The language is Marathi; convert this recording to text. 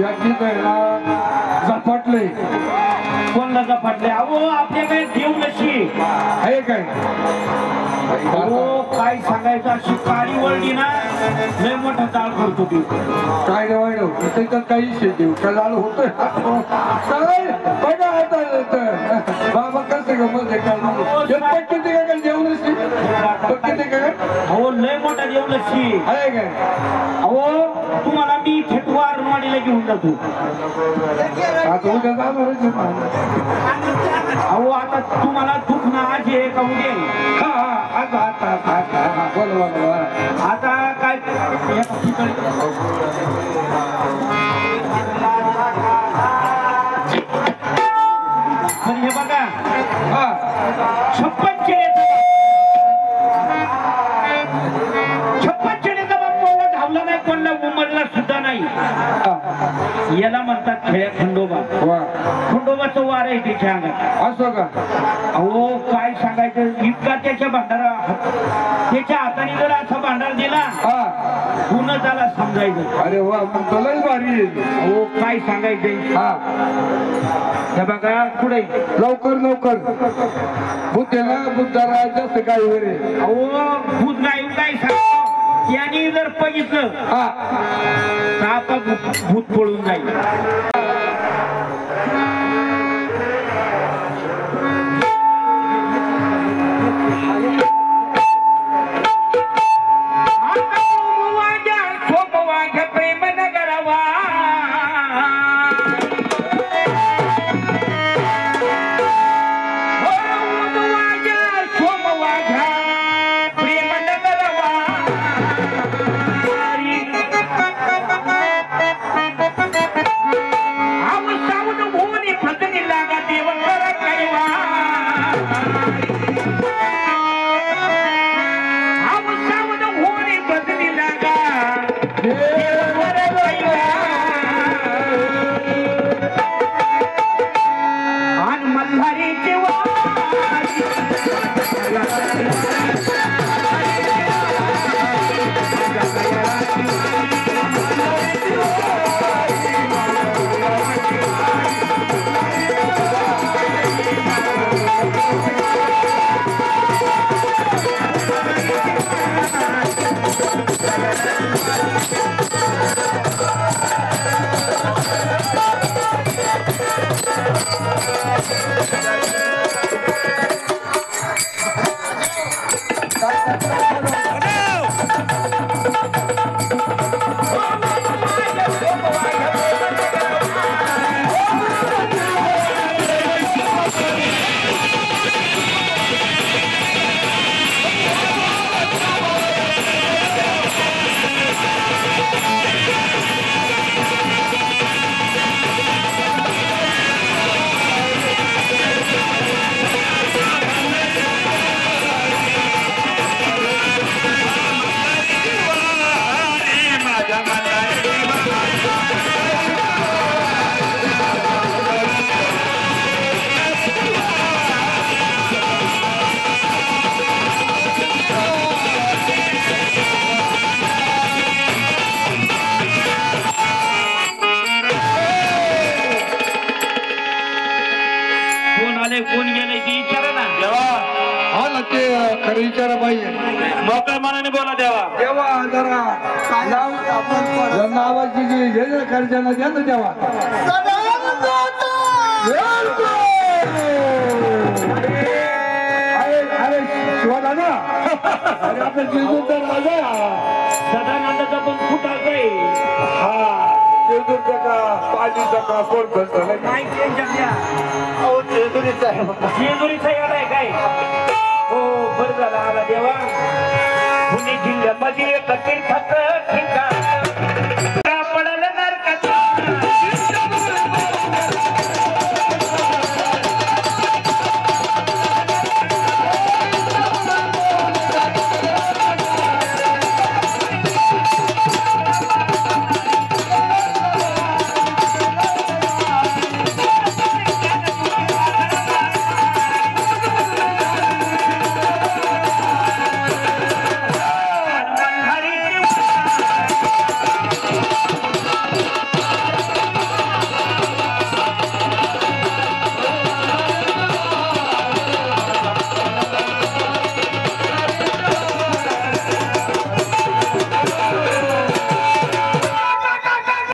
याची झपाटले कोणला झपाटले अहो आपल्याकडे देव नशी आहे काय हो काय सांगायचं अशी काळी वळली ना लय मोठा जाळ करतो ती काय वाईट त्याच्यात काही शेती लाल होतोय बघा आता बाबा कसं गमत किती काय जेवण किती काय अहो लय मोठा देव नशी आहे काय अहो तुम्हाला मी फेटवार माडीला घेऊन जातो आता उद्या जाणार अहो आता तुम्हाला दुखणं आज आहे का उद्या आता काय हे बघा 56 चेड्याचा बाप कोणाला धावला नाही कोणाला उमरला सुद्धा नाही याला म्हणतात खेळ्या खंडोबा खंडोबाचं वार आहे त्याच्या अंगात असं का अहो काय सांगायचं इतका त्याच्या भांडारा त्याच्या हाताने जर असा भांडार दिला पुन्हा त्याला समजायचं अरे वा मग तुलाच भारी अहो काय सांगायचं हे बघा पुढे लवकर लवकर बुद्धीला बुद्धाला जास्त काय वगैरे अहो भूत नाही काय सांग यांनी जर बघितलं तर आता भूत पळून जाईल कोण गेले ती विचारा ना देवा हा ना ते खरं विचारा पाहिजे मोकळ्या मनाने बोला देवा देवा जरा नावाची जी घे खर्चाला द्या ना देवा अरे शिवाला ना अरे आपल्या जिजूचा राजा सदानंदाचा पण फुटाचा आहे हा जेजुरीचा का पालीचा का कोण करतो काय टेन्शन द्या अहो जेजुरीचा आहे जेजुरीचा यालाय काय हो बरं झालं आला देवा पुणे जिल्ह्यामध्ये एक तीर्थाचं ठिकाण